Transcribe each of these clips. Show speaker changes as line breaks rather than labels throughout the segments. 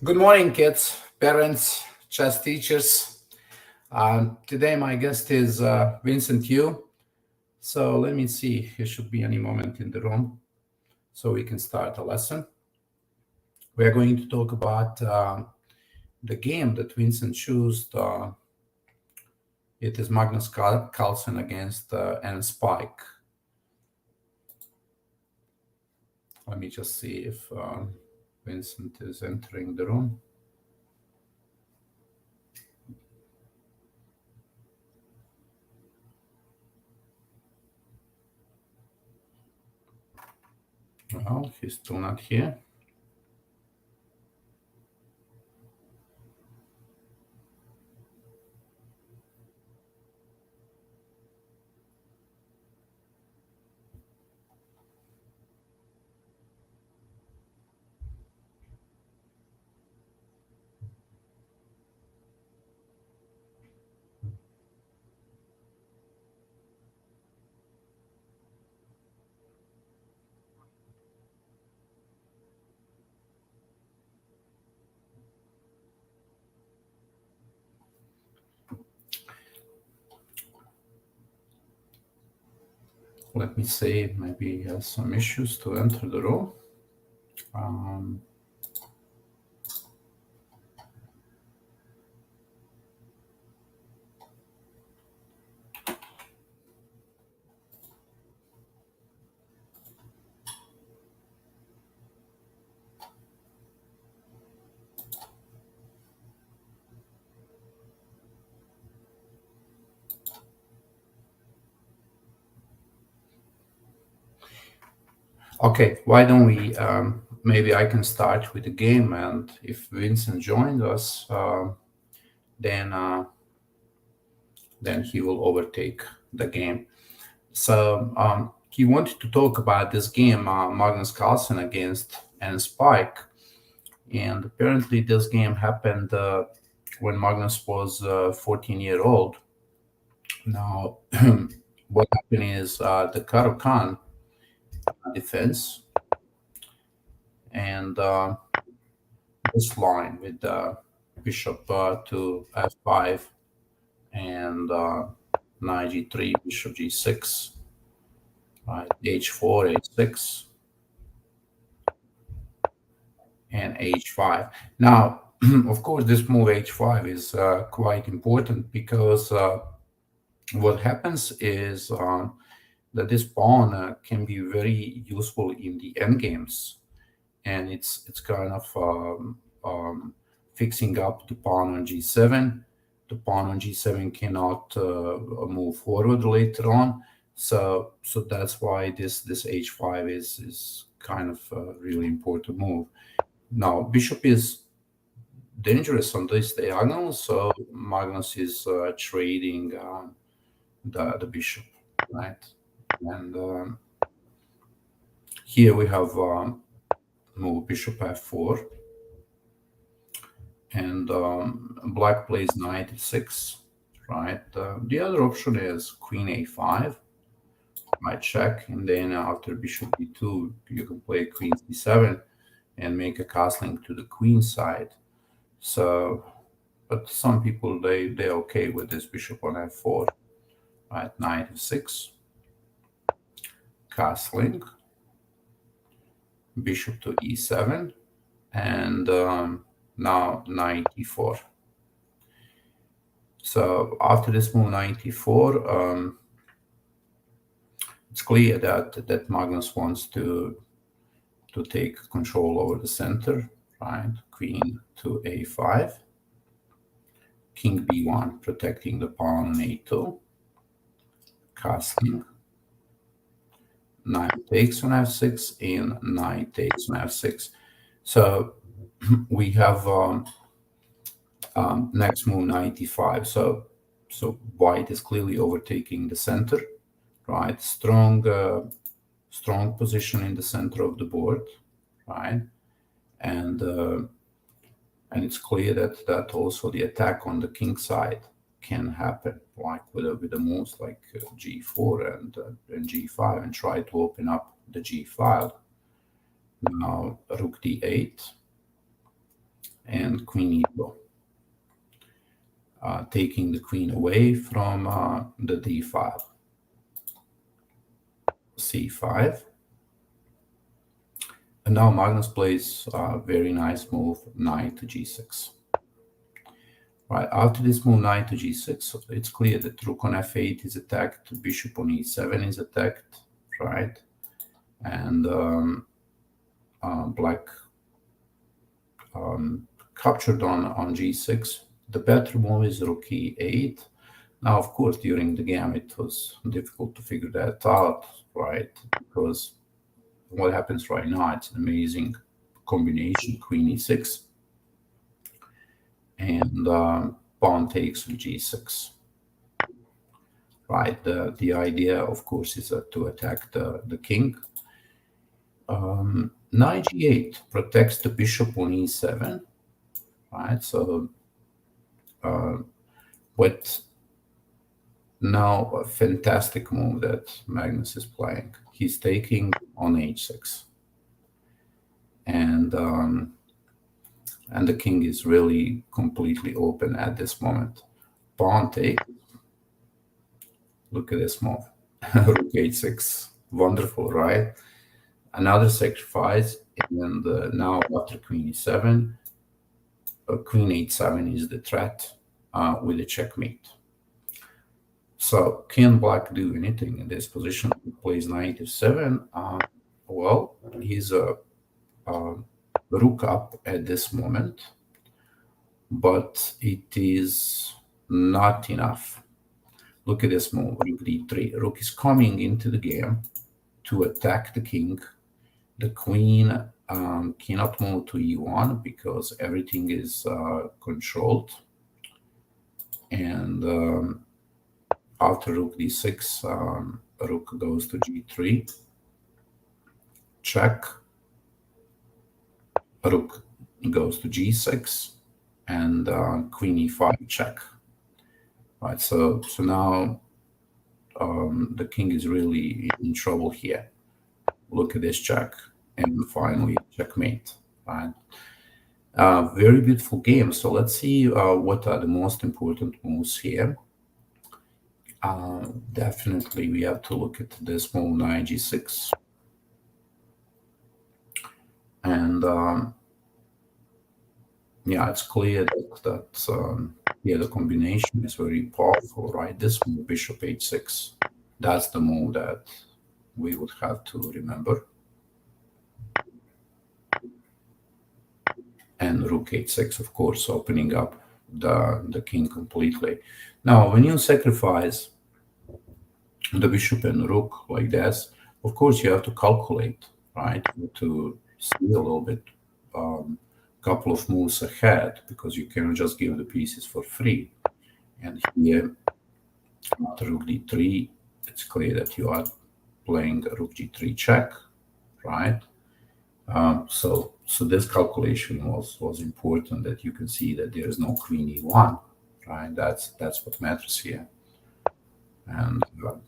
Good morning, kids, parents, chess teachers. Today, my guest is Vincent Yu. So let me see, he should be any moment in the room so we can start a lesson. We are going to talk about the game that Vincent chose. It is Magnus Carlsen against N Spike. Let me just see if Vincent is entering the room. Well, he's still not here. Let me see, maybe he has some issues to enter the room. Okay, why don't we, maybe I can start with the game, and if Vincent joined us, then he will overtake the game. So he wanted to talk about this game, Magnus Carlsen against N Spike, and apparently this game happened when Magnus was 14-year old. Now, what happened is the Caro-Kann defense and this line with bishop to f5 and knight g3, bishop g6, right, h4, h6, and h5. Now, of course, this move h5 is quite important because what happens is that this pawn can be very useful in the endgames, and it's kind of fixing up the pawn on g7. The pawn on g7 cannot move forward later on, so that's why this h5 is kind of a really important move. Now, bishop is dangerous on this diagonal, so Magnus is trading the bishop, right? And here we have move bishop f4, and black plays knight e6, right? The other option is queen a5, right, check, and then after bishop b2, you can play queen c7 and make a castling to the queen side. So, but some people, they're okay with this bishop on f4, right? Knight f6, castling, bishop to e7, and now knight e4. So after this move, knight e4, it's clear that Magnus wants to take control over the center, right? Queen to a5, king b1, protecting the pawn on a2, castling, knight takes on f6, and knight takes on f6. So we have next move knight e5. So white is clearly overtaking the center, right? Strong position in the center of the board, right? And it's clear that also the attack on the king side can happen, like with the moves like g4 and g5, and try to open up the g file. Now rook d8, and queen e4, taking the queen away from the d file. c5. And now Magnus plays a very nice move, knight to g6. Right, after this move, knight to g6, it's clear that rook on f8 is attacked, bishop on e7 is attacked, right? And black captured on g6. The better move is rook e8. Now, of course, during the game, it was difficult to figure that out, right? Because what happens right now, it's an amazing combination, queen e6. And pawn takes on g6. Right, the idea, of course, is to attack the king. Knight g8 protects the bishop on e7, right? So, but now a fantastic move that Magnus is playing. He's taking on h6, and the king is really completely open at this moment. Pawn takes. Look at this move. Rook h6. Wonderful, right? Another sacrifice, and now after queen e7, queen h7 is the threat with a checkmate. So can black do anything in this position? He plays knight f7. Well, he's a rook up at this moment, but it is not enough. Look at this move, rook d3. Rook is coming into the game to attack the king. The queen cannot move to e1 because everything is controlled. And after rook d6, rook goes to g3, check. Rook goes to g6, and queen e5, check. Right, so now the king is really in trouble here. Look at this check, and finally checkmate. Right, very beautiful game. So let's see what are the most important moves here. Definitely, we have to look at this move, knight g6, and yeah, it's clear that yeah, the combination is very powerful, right? This move, bishop h6, that's the move that we would have to remember. And rook h6, of course, opening up the king completely. Now, when you sacrifice the bishop and rook like this, of course, you have to calculate, right? To see a little bit, couple of moves ahead, because you cannot just give the pieces for free. And here, after rook d3, it's clear that you are playing rook g3 check, right? So this calculation was important, that you can see that there is no queen e1, right? That's what matters here. And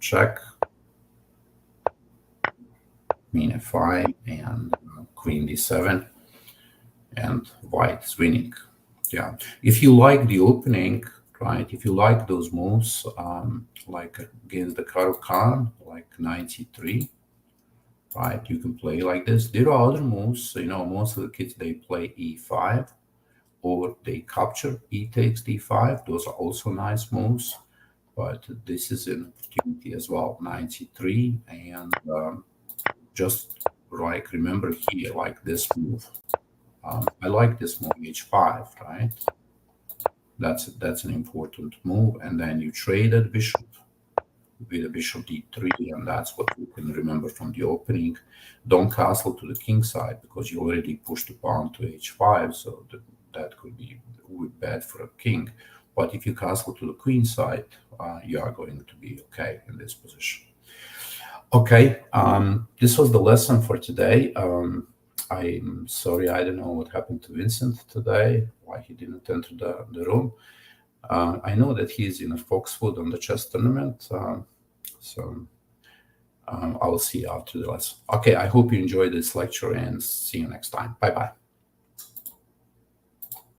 check, queen f5, and queen d7, and white is winning. Yeah, if you like the opening, right? If you like those moves, like against the Khan, like knight c3. Right, you can play like this. There are other moves, most of the kids, they play e5, or they capture e takes d5. Those are also nice moves, but this is an opportunity as well, knight c3, and just like remember here, like this move. I like this move, h5, right? That's an important move, and then you trade at bishop with a bishop d3, and that's what you can remember from the opening. Don't castle to the king side, because you already pushed the pawn to h5, so that could be bad for a king. But if you castle to the queen side, you are going to be okay in this position. Okay, this was the lesson for today. I'm sorry, I don't know what happened to Vincent today, why he didn't enter the room. I know that he's in a Foxwood on the chess tournament, so I'll see you after the lesson. Okay, I hope you enjoyed this lecture, and see you next time. Bye-bye.